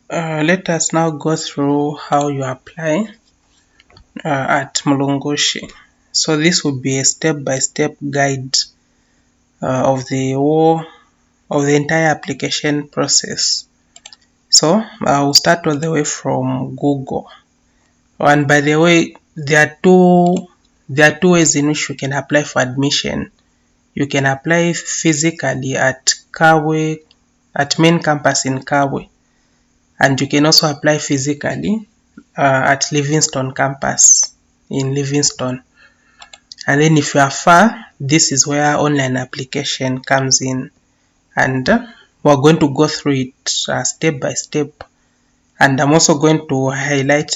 Let us now go through how you apply at Mulungushi. So this will be a step-by-step guide of the entire application process. So I will start all the way from Google. And by the way, there are two ways in which you can apply for admission. You can apply physically at Kawe, at main campus in Kawe, and you can also apply physically at Livingstone campus in Livingstone. And then if you are far, this is where online application comes in, and we're going to go through it step by step. And I'm also going to highlight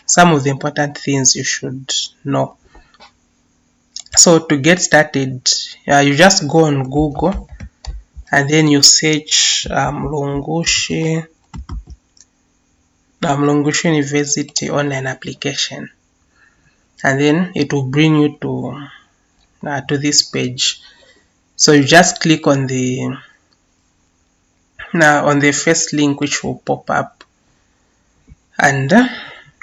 some of the important things you should know. So to get started, you just go on Google and then you search Mulungushi University online application, and then it will bring you to this page. So you just click on the first link which will pop up, and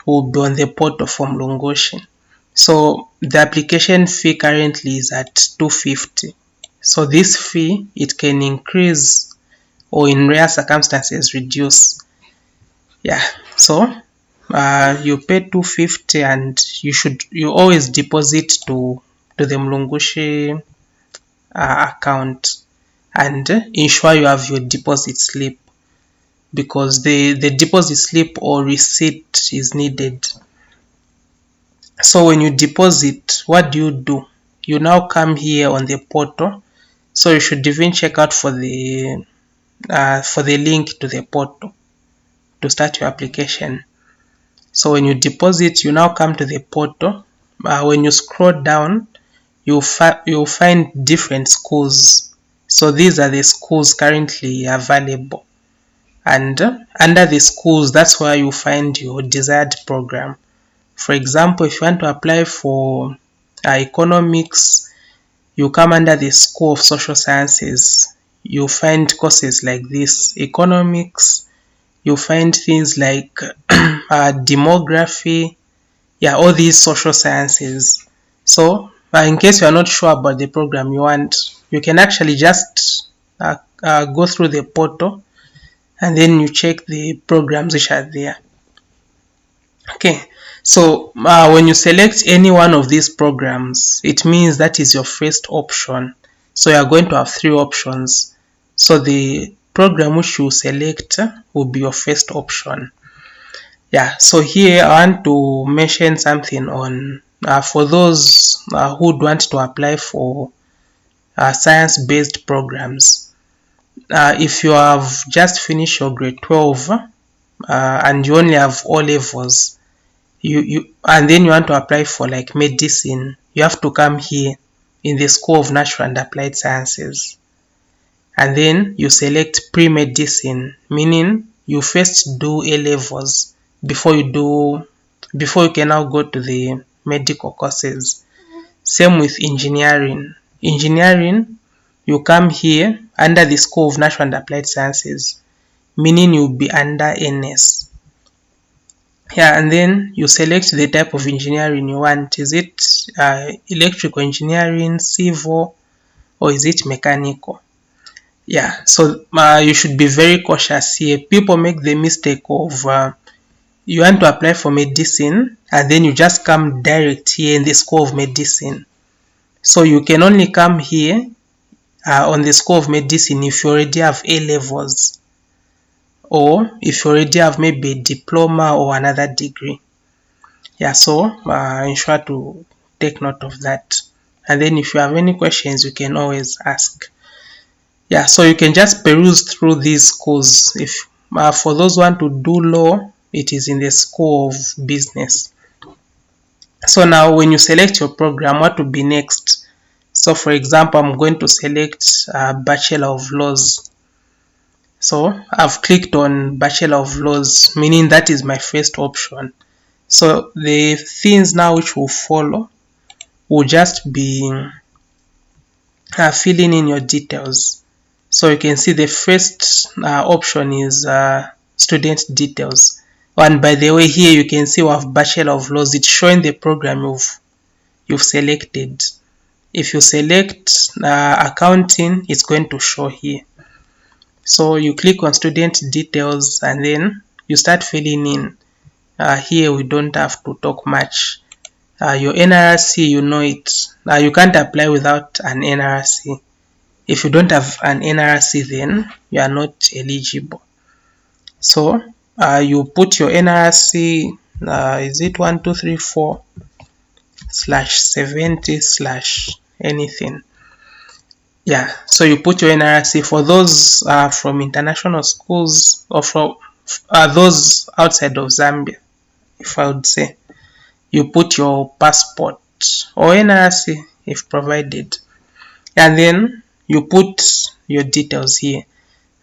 will be on the portal for Mulungushi. So the application fee currently is at $250. So this fee, it can increase or in rare circumstances reduce. Yeah, so you pay $250 and you always deposit to the Mulungushi account, and ensure you have your deposit slip, because the deposit slip or receipt is needed. So when you deposit, what do? You now come here on the portal. So you should even check out for the link to the portal to start your application. So when you deposit, you now come to the portal. When you scroll down, you'll find different schools. So these are the schools currently available, and under the schools, that's where you find your desired program. For example, if you want to apply for economics, you come under the School of Social Sciences. You find courses like this: economics. You find things like demography, all these social sciences. So in case you are not sure about the program you want, you can actually just go through the portal and then you check the programs which are there. Okay, so when you select any one of these programs, it means that is your first option. So you are going to have three options. So the program which you select will be your first option. So here I want to mention something on for those who would want to apply for science-based programs. If you have just finished your grade 12 and you only have O levels, and then you want to apply for like medicine, you have to come here in the School of Natural and Applied Sciences, and then you select pre-medicine, meaning you first do A levels before you can now go to the medical courses. Same with engineering. You come here under the School of Natural and Applied Sciences, meaning you'll be under NS. And then you select the type of engineering you want. Is it electrical engineering, civil, or is it mechanical? So you should be very cautious here. People make the mistake of you want to apply for medicine and then you just come direct here in the School of Medicine. So you can only come here on the School of Medicine if you already have A levels, or if you already have maybe a diploma or another degree. So ensure to take note of that. And then if you have any questions, you can always ask. So you can just peruse through these schools. If for those who want to do law, it is in the School of Business. So now when you select your program, what will be next? So for example, I'm going to select Bachelor of Laws. So I've clicked on Bachelor of Laws, meaning that is my first option. So the things now which will follow will just be filling in your details. So you can see the first option is student details. And by the way, here you can see we have Bachelor of Laws. It's showing the program you've selected. If you select accounting, it's going to show here. So you click on student details and then you start filling in. Here we don't have to talk much. Your NRC, you know it. You can't apply without an NRC. If you don't have an NRC, then you are not eligible. So you put your NRC, is it 1234 slash 70 slash anything. Yeah, so you put your NRC. For those from international schools or from those outside of Zambia, if I would say, you put your passport or NRC if provided, and then you put your details here.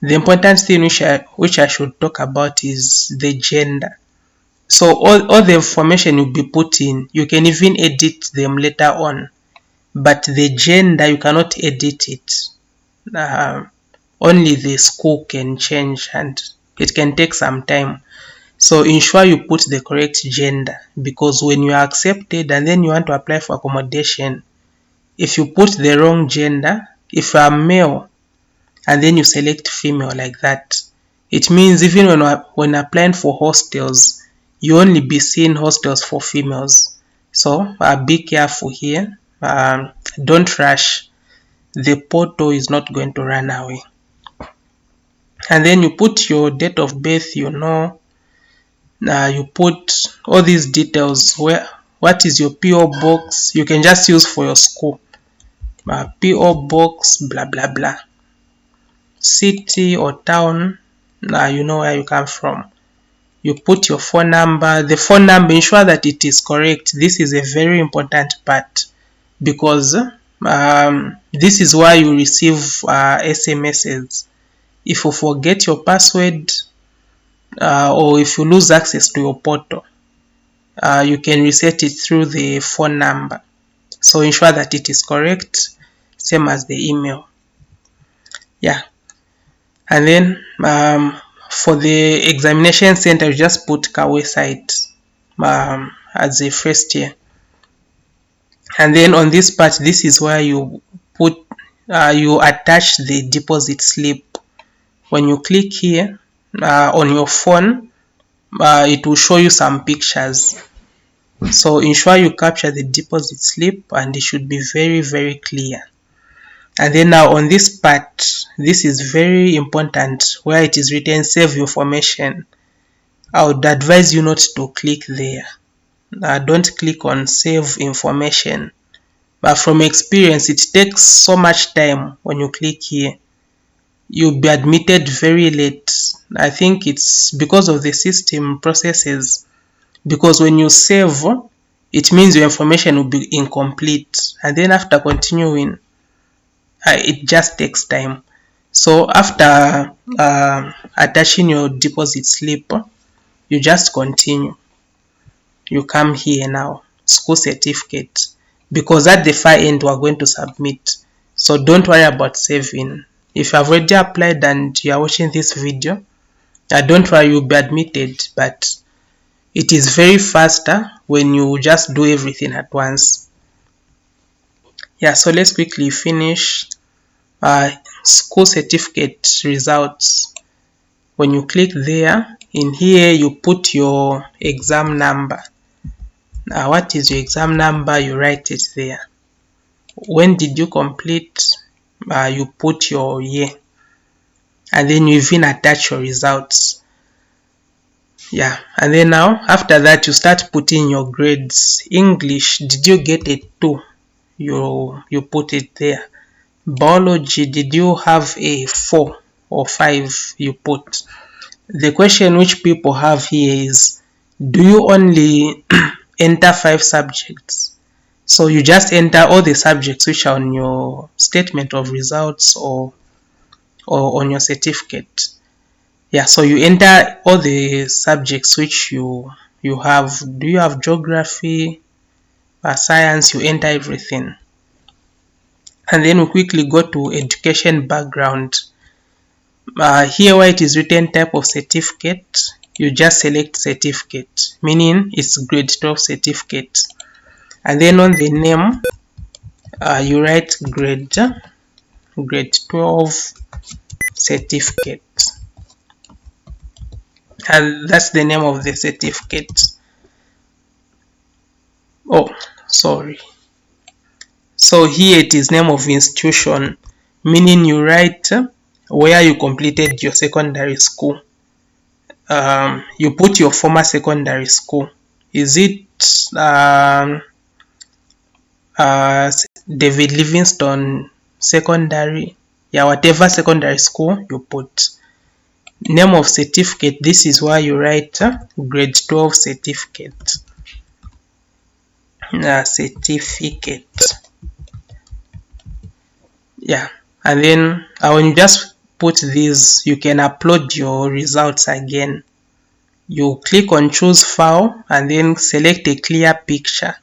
The important thing which I should talk about is the gender. So all the information you'll be putting, you can even edit them later on, but the gender you cannot edit it. Only the school can change and it can take some time. So ensure you put the correct gender, because when you are accepted and then you want to apply for accommodation, if you put the wrong gender, if you are male and then you select female like that, it means even when applying for hostels, you only be seeing hostels for females. So be careful here. Don't rush. The portal is not going to run away. And then you put your date of birth, you put all these details. What is your PO box? You can just use for your school. PO box, blah blah blah. City or town, you know where you come from. You put your phone number. The phone number, ensure that it is correct. This is a very important part, because this is why you receive SMSs. If you forget your password or if you lose access to your portal, you can reset it through the phone number. So ensure that it is correct, same as the email. Yeah. And then for the examination center, you just put Kawe site as a first year. And then on this part, this is where you put you attach the deposit slip. When you click here on your phone, it will show you some pictures. So ensure you capture the deposit slip and it should be very, very clear. And then now on this part, this is very important, where it is written save information. I would advise you not to click there. Don't click on save information. But from experience, it takes so much time when you click here. You'll be admitted very late. I think it's because of the system processes. Because when you save, it means your information will be incomplete. And then after continuing, it just takes time. So after attaching your deposit slip, you just continue. You come here now, school certificate, because at the far end we're going to submit. So don't worry about saving. If you have already applied and you are watching this video, don't worry, you'll be admitted, but it is very faster when you just do everything at once. Yeah, so let's quickly finish. School certificate results. When you click there, in here you put your exam number. Now what is your exam number? You write it there. When did you complete? You put your year, and then you even attach your results. Yeah, and then now after that you start putting your grades. English, did you get a 2? You put it there. Biology, did you have a 4 or 5? You put. The question which people have here is, do you only enter 5 subjects? So you just enter all the subjects which are on your statement of results or on your certificate. Yeah, so you enter all the subjects which you have. Do you have geography, science? You enter everything. And then we quickly go to education background. Here where it is written type of certificate, you just select certificate, meaning it's grade 12 certificate. And then on the name, you write grade 12 certificate. And that's the name of the certificate. Oh, sorry. So here it is name of institution, meaning you write where you completed your secondary school. You put your former secondary school. Is it David Livingstone secondary? Yeah, whatever secondary school you put. Name of certificate, this is where you write grade 12 certificate. Certificate. Yeah, and then when you just put this, you can upload your results again. You click on choose file and then select a clear picture.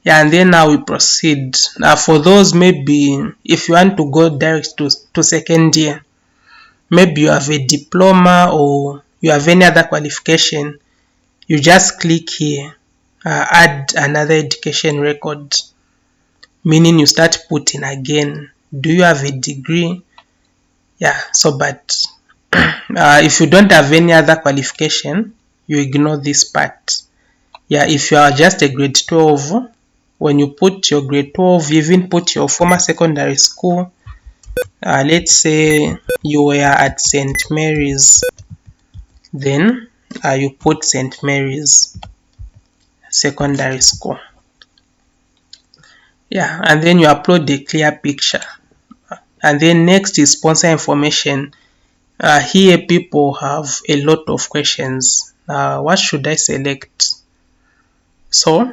Yeah, and then now we proceed. Now for those, maybe if you want to go direct to second year, maybe you have a diploma or you have any other qualification, you just click here, add another education record, meaning you start putting again, do you have a degree? Yeah, so but if you don't have any other qualification, you ignore this part. Yeah, if you are just a grade 12, when you put your grade 12, you even put your former secondary school. Let's say you were at St. Mary's, then you put St. Mary's secondary school. Yeah, and then you upload the clear picture. And then next is sponsor information. Here people have a lot of questions. What should I select? So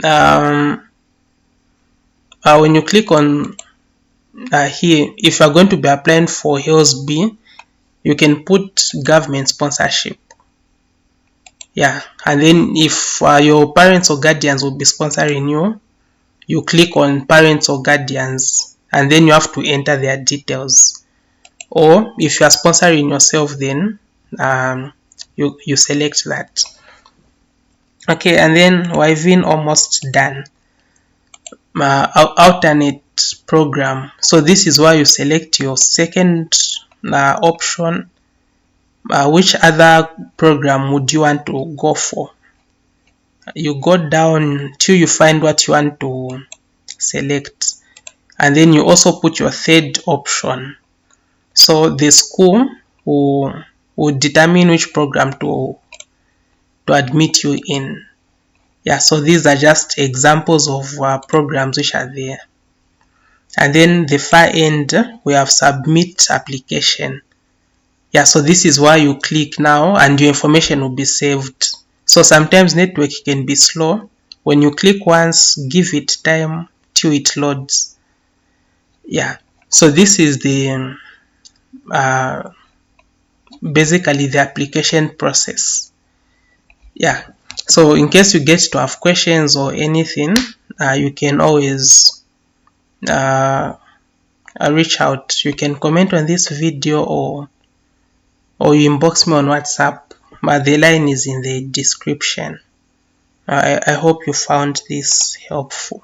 when you click on here, if you are going to be applying for HELS B, you can put government sponsorship. Yeah, and then if your parents or guardians will be sponsoring you, you click on parents or guardians, and then you have to enter their details. Or if you are sponsoring yourself, then you select that. Okay, and then we're even almost done. Alternate program. So this is where you select your second option. Which other program would you want to go for? You go down till you find what you want to select, and then you also put your third option. So the school will determine which program to admit you in. Yeah, so these are just examples of programs which are there. And then the far end, we have submit application. Yeah, so this is where you click now and your information will be saved. So sometimes network can be slow. When you click once, give it time till it loads. Yeah, so this is the basically the application process. Yeah, so in case you get to have questions or anything, you can always reach out. You can comment on this video or you inbox me on WhatsApp. The line is in the description. I hope you found this helpful.